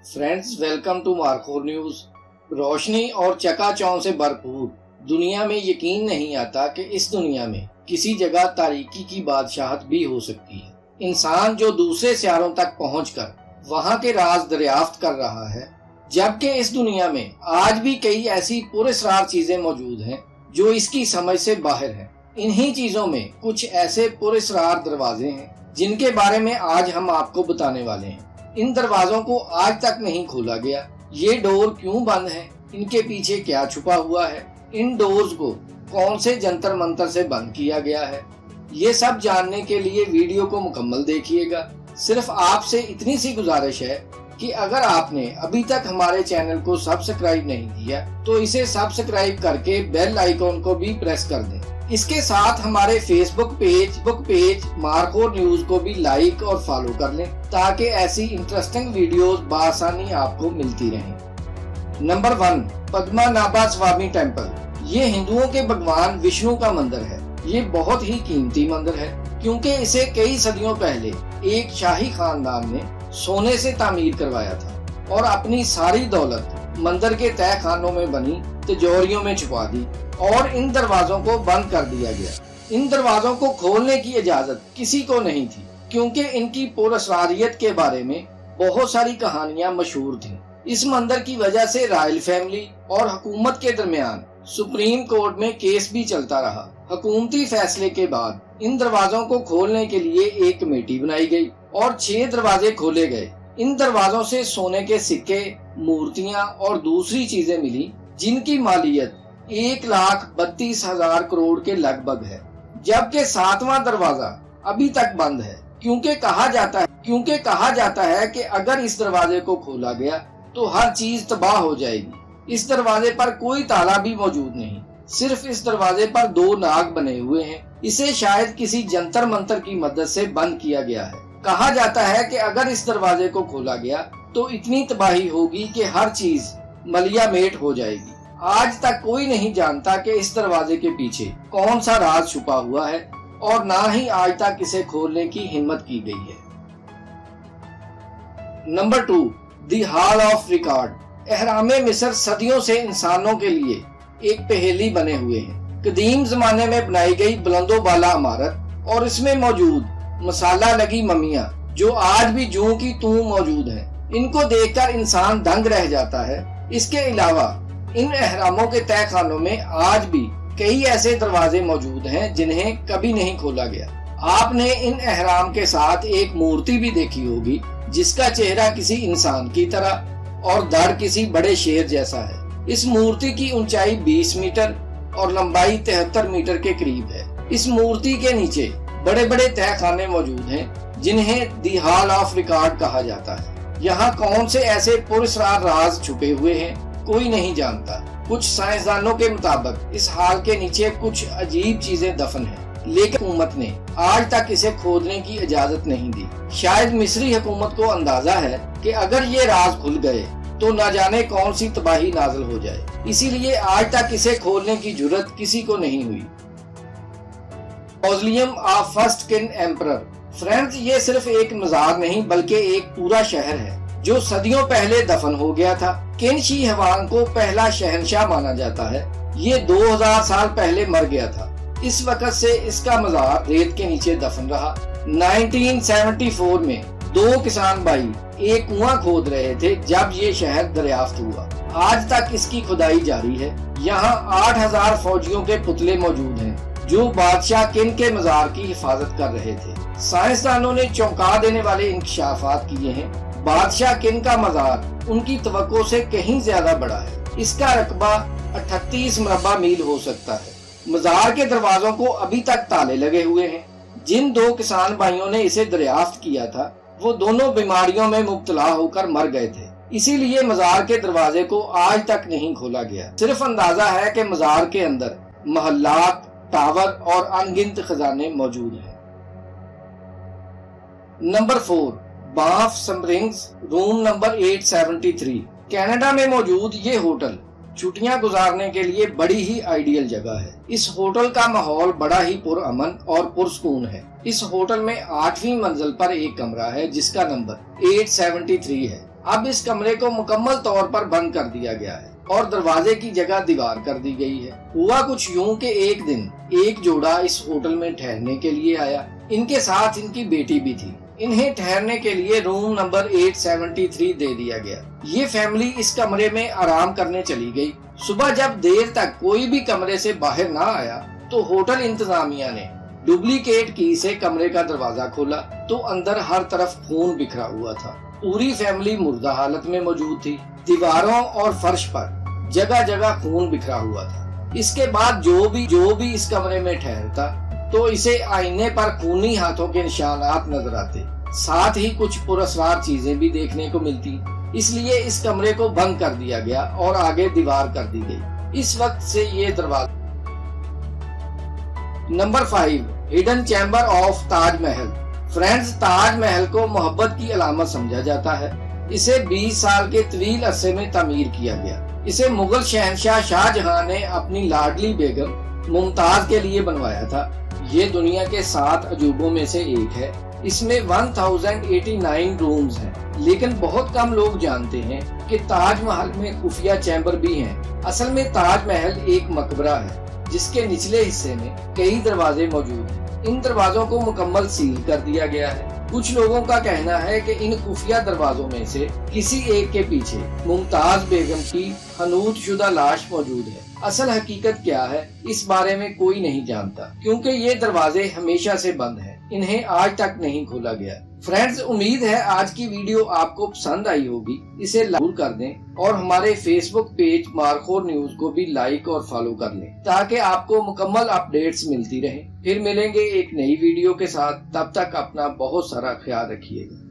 Friends, welcome to मार्कोर news. रोशनी और चकाचौंध से भरपूर दुनिया में यकीन नहीं आता कि इस दुनिया में किसी जगह तारीकी की बादशाहत भी हो सकती है। इंसान जो दूसरे सियारों तक पहुंचकर वहां के राज दरियाफ्त कर रहा है, जबकि इस दुनिया में आज भी कई ऐसी पुरअसरार चीजें मौजूद हैं जो इसकी समझ से बाहर हैं। इन्हीं चीजों में कुछ ऐसे पुरअसरार दरवाजे हैं जिनके बारे में आज हम आपको बताने वाले हैं। इन दरवाजों को आज तक नहीं खोला गया। ये डोर क्यों बंद है, इनके पीछे क्या छुपा हुआ है, इन डोर्स को कौन से जंतर मंतर से बंद किया गया है, ये सब जानने के लिए वीडियो को मुकम्मल देखिएगा। सिर्फ आपसे इतनी सी गुजारिश है कि अगर आपने अभी तक हमारे चैनल को सब्सक्राइब नहीं किया तो इसे सब्सक्राइब करके बेल आइकॉन को भी प्रेस कर दें। इसके साथ हमारे फेसबुक पेज मार्कोर न्यूज को भी लाइक और फॉलो कर लें ताकि ऐसी इंटरेस्टिंग वीडियोस बआसानी आपको मिलती रहें। नंबर 1, पद्मनाभ स्वामी टेम्पल। ये हिंदुओं के भगवान विष्णु का मंदिर है। ये बहुत ही कीमती मंदिर है क्योंकि इसे कई सदियों पहले एक शाही खानदान ने सोने से तामीर करवाया था और अपनी सारी दौलत मंदिर के तह खानों में बनी तिजोरियों में छुपा दी और इन दरवाजों को बंद कर दिया गया। इन दरवाजों को खोलने की इजाजत किसी को नहीं थी क्योंकि इनकी पुरअसरारियत के बारे में बहुत सारी कहानियां मशहूर थीं। इस मंदिर की वजह से रॉयल फैमिली और हुकूमत के दरमियान सुप्रीम कोर्ट में केस भी चलता रहा। हुकूमती फैसले के बाद इन दरवाजों को खोलने के लिए एक कमेटी बनाई गई और 6 दरवाजे खोले गए। इन दरवाजों से सोने के सिक्के, मूर्तियां और दूसरी चीजें मिली जिनकी मालियत 1,32,000 करोड़ के लगभग है, जबकि 7वां दरवाजा अभी तक बंद है क्योंकि कहा जाता है कि अगर इस दरवाजे को खोला गया तो हर चीज तबाह हो जाएगी। इस दरवाजे पर कोई ताला भी मौजूद नहीं, सिर्फ इस दरवाजे पर 2 नाग बने हुए हैं। इसे शायद किसी जंतर मंतर की मदद से बंद किया गया है। कहा जाता है कि अगर इस दरवाजे को खोला गया तो इतनी तबाही होगी कि हर चीज मलियामेट हो जाएगी। आज तक कोई नहीं जानता कि इस दरवाजे के पीछे कौन सा राज छुपा हुआ है और ना ही आज तक इसे खोलने की हिम्मत की गई है। Number 2, the hall of record. एहरामे मिस्र सदियों से इंसानों के लिए एक पहेली बने हुए हैं। कदीम जमाने में बनाई गई बुलंदो बाला इमारत और इसमें मौजूद मसाला लगी ममियां जो आज भी जूं की तूं मौजूद हैं, इनको देखकर इंसान दंग रह जाता है। इसके अलावा इन एहरामों के तह खानों में आज भी कई ऐसे दरवाजे मौजूद हैं जिन्हें कभी नहीं खोला गया। आपने इन एहराम के साथ एक मूर्ति भी देखी होगी जिसका चेहरा किसी इंसान की तरह और धड़ किसी बड़े शेर जैसा है। इस मूर्ति की ऊंचाई 20 मीटर और लंबाई 73 मीटर के करीब है। इस मूर्ति के नीचे बड़े बड़े तह खाने मौजूद हैं जिन्हें दी हॉल ऑफ रिकॉर्ड कहा जाता है। यहाँ कौन से ऐसे पुरअसरार राज छुपे हुए हैं कोई नहीं जानता। कुछ साइंसदानों के मुताबिक इस हाल के नीचे कुछ अजीब चीजें दफन हैं, लेकिन हुकूमत ने आज तक इसे खोदने की इजाजत नहीं दी। शायद मिस्री हुकूमत को अंदाजा है कि अगर ये राज खुल गए तो न जाने कौन सी तबाही नाज़िल हो जाए, इसीलिए आज तक इसे खोलने की जुर्रत किसी को नहीं हुई। मौज़ोलियम ऑफ फर्स्ट किन एम्परर। फ्रेंड्स, ये सिर्फ एक मज़ार नहीं बल्कि एक पूरा शहर है जो सदियों पहले दफन हो गया था। किन शी हुआंग को पहला शहंशाह माना जाता है। ये 2000 साल पहले मर गया था। इस वक्त से इसका मज़ार रेत के नीचे दफन रहा। 1974 में 2 किसान भाई एक कुआं खोद रहे थे जब ये शहर दरियाफ्त हुआ। आज तक इसकी खुदाई जारी है। यहाँ 8000 फौजियों के पुतले मौजूद हैं जो बादशाह किन के मज़ार की हिफाजत कर रहे थे। साइंसदानों ने चौंका देने वाले इंकशाफात किए हैं। बादशाह किन का मज़ार उनकी तवक्को से कहीं ज्यादा बड़ा है। इसका रकबा 38 मुरब्बा मील हो सकता है। मज़ार के दरवाजों को अभी तक ताले लगे हुए हैं। जिन 2 किसान भाइयों ने इसे दरियाफ्त किया था वो दोनों बीमारियों में मुब्तला होकर मर गए थे, इसीलिए मज़ार के दरवाजे को आज तक नहीं खोला गया। सिर्फ अंदाजा है कि मज़ार के अंदर महल्लात, टावर और अनगिनत खजाने मौजूद हैं। नंबर 4, बाफ स्प्रिंग्स, रूम नंबर 873। कनाडा में मौजूद ये होटल छुट्टियां गुजारने के लिए बड़ी ही आइडियल जगह है। इस होटल का माहौल बड़ा ही पुरअमन और पुरसकून है। इस होटल में 8वीं मंजिल पर एक कमरा है जिसका नंबर 873 है। अब इस कमरे को मुकम्मल तौर पर बंद कर दिया गया है और दरवाजे की जगह दीवार कर दी गई है। हुआ कुछ यूं कि एक दिन एक जोड़ा इस होटल में ठहरने के लिए आया। इनके साथ इनकी बेटी भी थी। इन्हें ठहरने के लिए रूम नंबर 873 दे दिया गया। ये फैमिली इस कमरे में आराम करने चली गई। सुबह जब देर तक कोई भी कमरे से बाहर ना आया तो होटल इंतजामिया ने डुप्लीकेट की से कमरे का दरवाजा खोला तो अंदर हर तरफ खून बिखरा हुआ था। पूरी फैमिली मुर्दा हालत में मौजूद थी। दीवारों और फर्श पर जगह जगह खून बिखरा हुआ था। इसके बाद जो भी इस कमरे में ठहरता तो इसे आईने पर खूनी हाथों के निशानात नजर आते, साथ ही कुछ पुरस्कार चीजें भी देखने को मिलती। इसलिए इस कमरे को बंद कर दिया गया और आगे दीवार कर दी गई। इस वक्त से ये दरवाजा। Number 5, hidden chamber of Taj Mahal. Friends, Taj Mahal को मोहब्बत की अलामत समझा जाता है। इसे 20 साल के तवील अरसे में तामीर किया गया। इसे मुगल शहनशाह शाहजहां ने अपनी लाडली बेगम मुमताज के लिए बनवाया था। ये दुनिया के 7 अजूबों में से एक है। इसमें 1089 रूम्स हैं, लेकिन बहुत कम लोग जानते हैं कि ताजमहल में खुफिया चैम्बर भी हैं। असल में ताजमहल एक मकबरा है जिसके निचले हिस्से में कई दरवाजे मौजूद हैं। इन दरवाजों को मुकम्मल सील कर दिया गया है। कुछ लोगों का कहना है कि इन खुफिया दरवाजों में से किसी एक के पीछे मुमताज बेगम की हनूत शुदा लाश मौजूद है। असल हकीकत क्या है इस बारे में कोई नहीं जानता, क्योंकि ये दरवाजे हमेशा से बंद हैं। इन्हें आज तक नहीं खोला गया। फ्रेंड्स, उम्मीद है आज की वीडियो आपको पसंद आई होगी। इसे लाइक कर दें और हमारे फेसबुक पेज मारखोर न्यूज को भी लाइक और फॉलो कर लें ताकि आपको मुकम्मल अपडेट्स मिलती रहें। फिर मिलेंगे एक नई वीडियो के साथ। तब तक अपना बहुत सारा ख्याल रखिएगा।